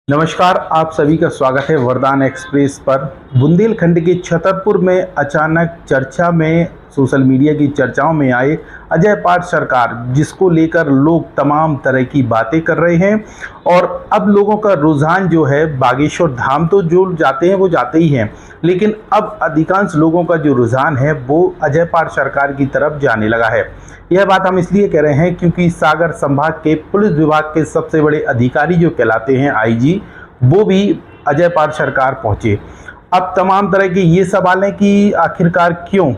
नमस्कार, आप सभी का स्वागत है वरदान एक्सप्रेस पर। बुंदेलखंड के छतरपुर में अचानक चर्चा में सोशल मीडिया की चर्चाओं में आए अजय पाठ सरकार, जिसको लेकर लोग तमाम तरह की बातें कर रहे हैं। और अब लोगों का रुझान जो है, बागेश्वर धाम तो जो जाते हैं वो जाते ही हैं, लेकिन अब अधिकांश लोगों का जो रुझान है वो अजय पाठ सरकार की तरफ जाने लगा है। यह बात हम इसलिए कह रहे हैं क्योंकि सागर संभाग के पुलिस विभाग के सबसे बड़े अधिकारी जो कहलाते हैं आईजी, वो भी अजय पाठ सरकार पहुंचे। अब तमाम तरह के ये सवाल हैं कि आखिरकार क्यों,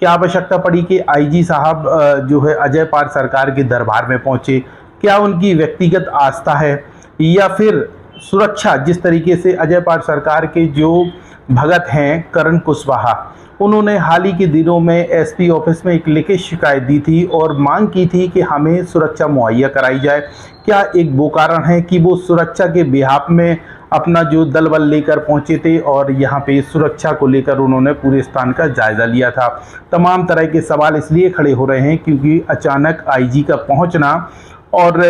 क्या आवश्यकता पड़ी कि आईजी साहब जो है अजय पाठ सरकार के दरबार में पहुंचे। क्या उनकी व्यक्तिगत आस्था है या फिर सुरक्षा, जिस तरीके से अजय पाठ सरकार के जो भगत हैं करण कुशवाहा, उन्होंने हाल ही के दिनों में एसपी ऑफिस में एक लिखित शिकायत दी थी और मांग की थी कि हमें सुरक्षा मुहैया कराई जाए। क्या एक वो कारण है कि वो सुरक्षा के बिहाफ में अपना जो दल बल लेकर पहुंचे थे और यहाँ पे सुरक्षा को लेकर उन्होंने पूरे स्थान का जायजा लिया था। तमाम तरह के सवाल इसलिए खड़े हो रहे हैं क्योंकि अचानक आईजी का पहुंचना और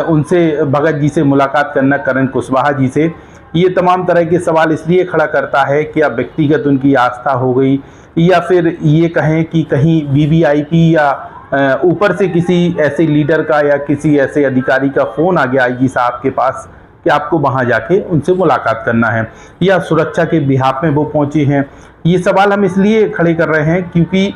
उनसे भगत जी से मुलाकात करना, करण कुशवाहा जी से, ये तमाम तरह के सवाल इसलिए खड़ा करता है कि अब व्यक्तिगत उनकी आस्था हो गई या फिर ये कहें कि कहीं वीवीआईपी या ऊपर से किसी ऐसे लीडर का या किसी ऐसे अधिकारी का फ़ोन आ गया आईजी साहब के पास कि आपको वहाँ जाके उनसे मुलाकात करना है, या सुरक्षा के बिहाफ में वो पहुँचे हैं। ये सवाल हम इसलिए खड़े कर रहे हैं क्योंकि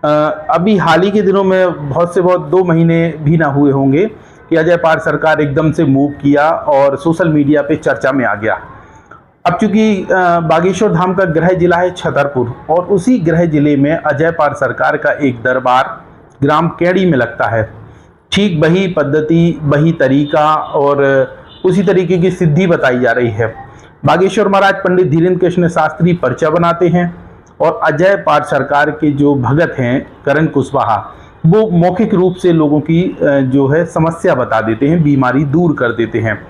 अभी हाल ही के दिनों में बहुत 2 महीने भी ना हुए होंगे कि अजय पाठ सरकार एकदम से मूव किया और सोशल मीडिया पे चर्चा में आ गया। अब चूंकि बागेश्वर धाम का गृह जिला है छतरपुर, और उसी गृह जिले में अजय पाठ सरकार का एक दरबार ग्राम कैड़ी में लगता है। ठीक वही पद्धति, वही तरीका और उसी तरीके की सिद्धि बताई जा रही है। बागेश्वर महाराज पंडित धीरेन्द्र कृष्ण शास्त्री पर्चा बनाते हैं और अजय पाठ सरकार के जो भगत हैं करण कुशवाहा, वो मौखिक रूप से लोगों की जो है समस्या बता देते हैं, बीमारी दूर कर देते हैं।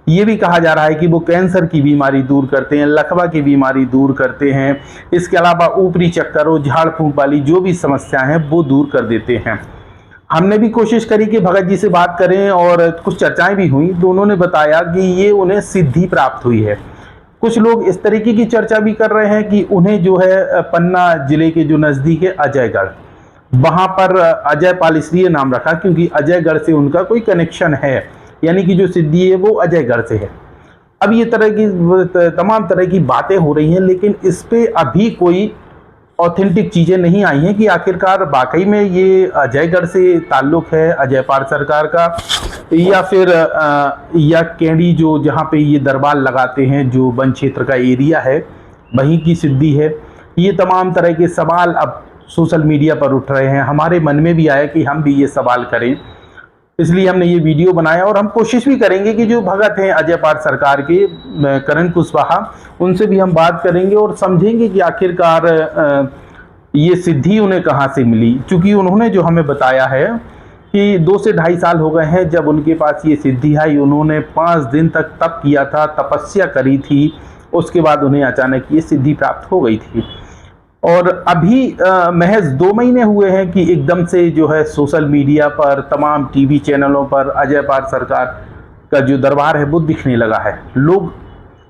ये भी कहा जा रहा है कि वो कैंसर की बीमारी दूर करते हैं, लकवा की बीमारी दूर करते हैं, इसके अलावा ऊपरी चक्कर और झाड़ फूंक वाली जो भी समस्याएं हैं वो दूर कर देते हैं। हमने भी कोशिश करी कि भगत जी से बात करें और कुछ चर्चाएं भी हुई, तो उन्होंने बताया कि ये उन्हें सिद्धि प्राप्त हुई है। कुछ लोग इस तरीके की चर्चा भी कर रहे हैं कि उन्हें जो है पन्ना जिले के जो नज़दीक है अजयगढ़, वहाँ पर अजय पाल इसलिए नाम रखा क्योंकि अजयगढ़ से उनका कोई कनेक्शन है, यानी कि जो सिद्धि है वो अजयगढ़ से है। अब ये तमाम तरह की बातें हो रही हैं, लेकिन इस पे अभी कोई ऑथेंटिक चीज़ें नहीं आई हैं कि आखिरकार वाकई में ये अजयगढ़ से ताल्लुक़ है अजय पाठ सरकार का, या फिर या कैडी जो जहाँ पे ये दरबार लगाते हैं, जो वन क्षेत्र का एरिया है, वहीं की सिद्धि है। ये तमाम तरह के सवाल अब सोशल मीडिया पर उठ रहे हैं। हमारे मन में भी आया कि हम भी ये सवाल करें, इसलिए हमने ये वीडियो बनाया और हम कोशिश भी करेंगे कि जो भगत हैं अजय पाठ सरकार के करण कुशवाहा, उनसे भी हम बात करेंगे और समझेंगे कि आखिरकार ये सिद्धि उन्हें कहाँ से मिली। क्योंकि उन्होंने जो हमें बताया है कि 2 से ढाई साल हो गए हैं जब उनके पास ये सिद्धि आई। उन्होंने 5 दिन तक तप किया था, तपस्या करी थी, उसके बाद उन्हें अचानक ये सिद्धि प्राप्त हो गई थी। और अभी महज 2 महीने हुए हैं कि एकदम से जो है सोशल मीडिया पर, तमाम टीवी चैनलों पर अजय पाठ सरकार का जो दरबार है वो दिखने लगा है। लोग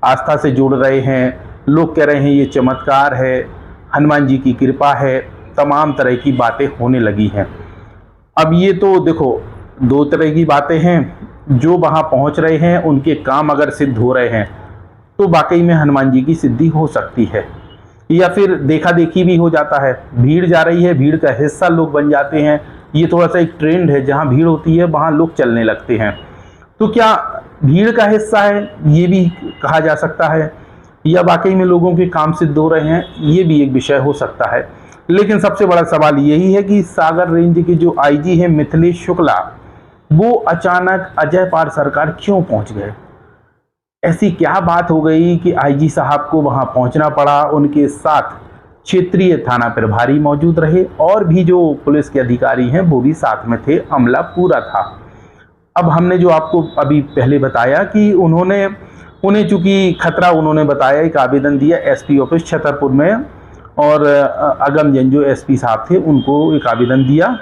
आस्था से जुड़ रहे हैं, लोग कह रहे हैं ये चमत्कार है, हनुमान जी की कृपा है, तमाम तरह की बातें होने लगी हैं। अब ये तो देखो 2 तरह की बातें हैं, जो वहाँ पहुँच रहे हैं उनके काम अगर सिद्ध हो रहे हैं तो वाकई में हनुमान जी की सिद्धि हो सकती है, या फिर देखा देखी भी हो जाता है। भीड़ जा रही है, भीड़ का हिस्सा लोग बन जाते हैं। ये थोड़ा सा एक ट्रेंड है, जहाँ भीड़ होती है वहाँ लोग चलने लगते हैं। तो क्या भीड़ का हिस्सा है, ये भी कहा जा सकता है, या वाकई में लोगों के काम सिद्ध हो रहे हैं, ये भी एक विषय हो सकता है। लेकिन सबसे बड़ा सवाल यही है कि सागर रेंज के जो आईजी हैं मिथिलेश शुक्ला, वो अचानक अजय पाठ सरकार क्यों पहुँच गए। ऐसी क्या बात हो गई कि आईजी साहब को वहां पहुंचना पड़ा। उनके साथ क्षेत्रीय थाना प्रभारी मौजूद रहे और भी जो पुलिस के अधिकारी हैं वो भी साथ में थे, अमला पूरा था। अब हमने जो आपको अभी पहले बताया कि उन्हें चूंकि खतरा, उन्होंने बताया, एक आवेदन दिया एसपी ऑफिस छतरपुर में, और अगम जैन जो एसपी साहब थे उनको एक आवेदन दिया,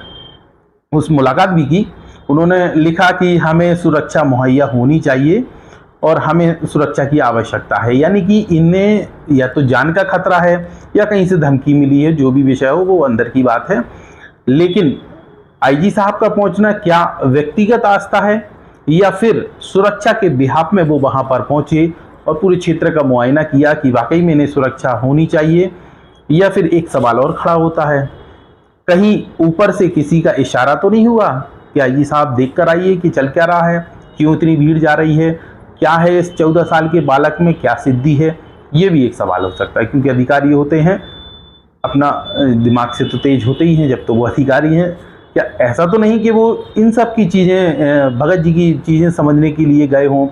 उस मुलाकात भी की। उन्होंने लिखा कि हमें सुरक्षा मुहैया होनी चाहिए और हमें सुरक्षा की आवश्यकता है, यानी कि इन्हें या तो जान का खतरा है या कहीं से धमकी मिली है, जो भी विषय हो वो अंदर की बात है। लेकिन आईजी साहब का पहुंचना क्या व्यक्तिगत आस्था है या फिर सुरक्षा के बिहाफ में वो वहां पर पहुंचे और पूरे क्षेत्र का मुआयना किया कि वाकई में इन्हें सुरक्षा होनी चाहिए, या फिर एक सवाल और खड़ा होता है, कहीं ऊपर से किसी का इशारा तो नहीं हुआ कि आईजी साहब देख कर आइए कि चल क्या रहा है, क्यों इतनी भीड़ जा रही है, क्या है इस 14 साल के बालक में, क्या सिद्धि है। ये भी एक सवाल हो सकता है, क्योंकि अधिकारी होते हैं, अपना दिमाग से तो तेज होते ही हैं जब तो वो अधिकारी हैं। क्या ऐसा तो नहीं कि वो इन सब की चीज़ें, भगत जी की चीज़ें समझने के लिए गए हों,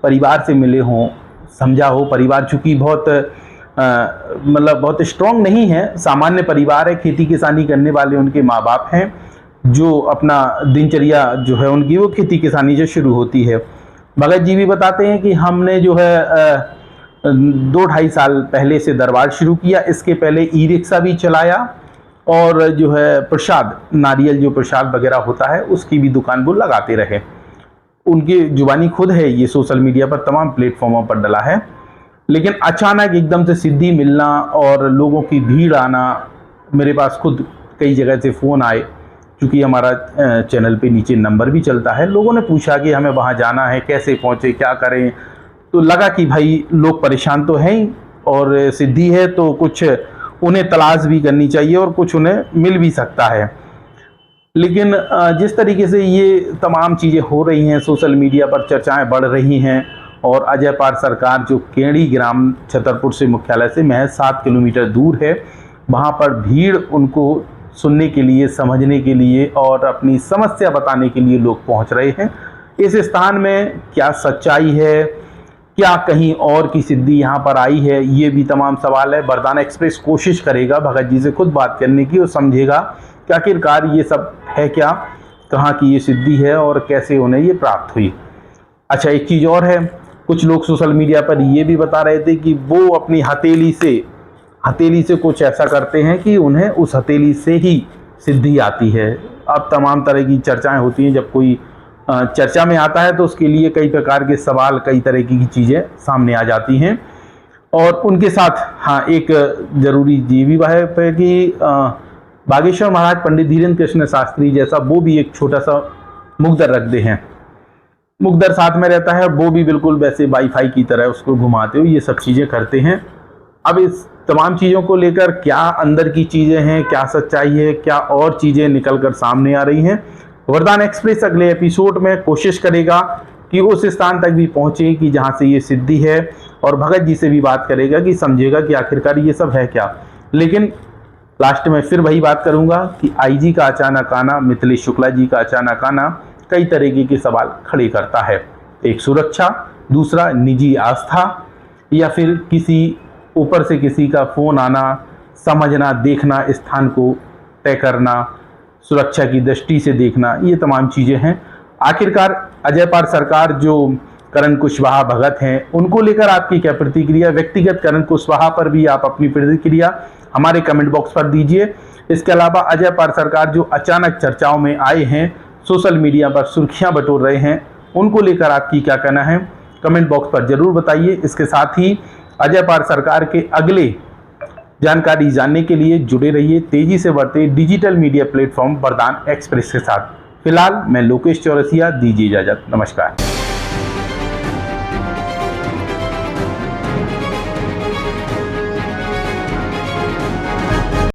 परिवार से मिले हों, समझा हो। परिवार चूँकि बहुत मतलब बहुत स्ट्रॉन्ग नहीं है, सामान्य परिवार है, खेती किसानी करने वाले उनके माँ बाप हैं, जो अपना दिनचर्या जो है उनकी वो खेती किसानी से शुरू होती है। भगत जी भी बताते हैं कि हमने जो है 2-2.5 साल पहले से दरबार शुरू किया, इसके पहले ई रिक्शा भी चलाया और जो है प्रसाद, नारियल जो प्रसाद वगैरह होता है उसकी भी दुकान वो लगाते रहे। उनकी जुबानी खुद है, ये सोशल मीडिया पर तमाम प्लेटफॉर्मों पर डला है। लेकिन अचानक एकदम से सिद्धि मिलना और लोगों की भीड़ आना, मेरे पास खुद कई जगह से फ़ोन आए, क्योंकि हमारा चैनल पे नीचे नंबर भी चलता है, लोगों ने पूछा कि हमें वहाँ जाना है, कैसे पहुँचे, क्या करें। तो लगा कि भाई लोग परेशान तो हैं ही और सिद्धि है तो कुछ उन्हें तलाश भी करनी चाहिए और कुछ उन्हें मिल भी सकता है। लेकिन जिस तरीके से ये तमाम चीज़ें हो रही हैं, सोशल मीडिया पर चर्चाएं बढ़ रही हैं और अजय पार सरकार जो केड़ी ग्राम छतरपुर से मुख्यालय से महज 7 किलोमीटर दूर है, वहाँ पर भीड़ उनको सुनने के लिए, समझने के लिए और अपनी समस्या बताने के लिए लोग पहुँच रहे हैं। इस स्थान में क्या सच्चाई है, क्या कहीं और की सिद्धि यहाँ पर आई है, ये भी तमाम सवाल है। वरदान एक्सप्रेस कोशिश करेगा भगत जी से खुद बात करने की और समझेगा कि आखिरकार ये सब है क्या, कहाँ की ये सिद्धि है और कैसे उन्हें ये प्राप्त हुई। अच्छा, एक चीज़ और है, कुछ लोग सोशल मीडिया पर ये भी बता रहे थे कि वो अपनी हथेली से कुछ ऐसा करते हैं कि उन्हें उस हथेली से ही सिद्धि आती है। अब तमाम तरह की चर्चाएं होती हैं, जब कोई चर्चा में आता है तो उसके लिए कई प्रकार के सवाल, कई तरह की चीज़ें सामने आ जाती हैं। और उनके साथ हाँ, एक ज़रूरी ये भी है कि बागेश्वर महाराज पंडित धीरेन्द्र कृष्ण शास्त्री जैसा वो भी एक छोटा सा मुकदर रखते हैं, मुकदर साथ में रहता है, वो भी बिल्कुल वैसे वाईफाई की तरह उसको घुमाते हुए ये सब चीज़ें करते हैं। अब इस तमाम चीज़ों को लेकर क्या अंदर की चीज़ें हैं, क्या सच्चाई है, क्या और चीज़ें निकल कर सामने आ रही हैं, वरदान एक्सप्रेस अगले एपिसोड में कोशिश करेगा कि उस स्थान तक भी पहुँचे कि जहाँ से ये सिद्धि है, और भगत जी से भी बात करेगा कि समझेगा कि आखिरकार ये सब है क्या। लेकिन लास्ट में फिर वही बात करूँगा कि आईजी का अचानक आना, मिथिलेश शुक्ला जी का अचानक आना कई तरीके के सवाल खड़े करता है। एक सुरक्षा, दूसरा निजी आस्था, या फिर किसी ऊपर से किसी का फ़ोन आना, समझना, देखना, स्थान को तय करना, सुरक्षा की दृष्टि से देखना, ये तमाम चीज़ें हैं। आखिरकार अजय पार सरकार जो करण कुशवाहा भगत हैं, उनको लेकर आपकी क्या प्रतिक्रिया, व्यक्तिगत करण कुशवाहा पर भी आप अपनी प्रतिक्रिया हमारे कमेंट बॉक्स पर दीजिए। इसके अलावा अजय पार सरकार जो अचानक चर्चाओं में आए हैं, सोशल मीडिया पर सुर्खियां बटोर रहे हैं, उनको लेकर आपकी क्या कहना है, कमेंट बॉक्स पर जरूर बताइए। इसके साथ ही अजय पार सरकार के अगले जानकारी जानने के लिए जुड़े रहिए तेजी से बढ़ते डिजिटल मीडिया प्लेटफॉर्म वरदान एक्सप्रेस के साथ। फिलहाल मैं लोकेश चौरसिया, दीजिए इजाजत, नमस्कार।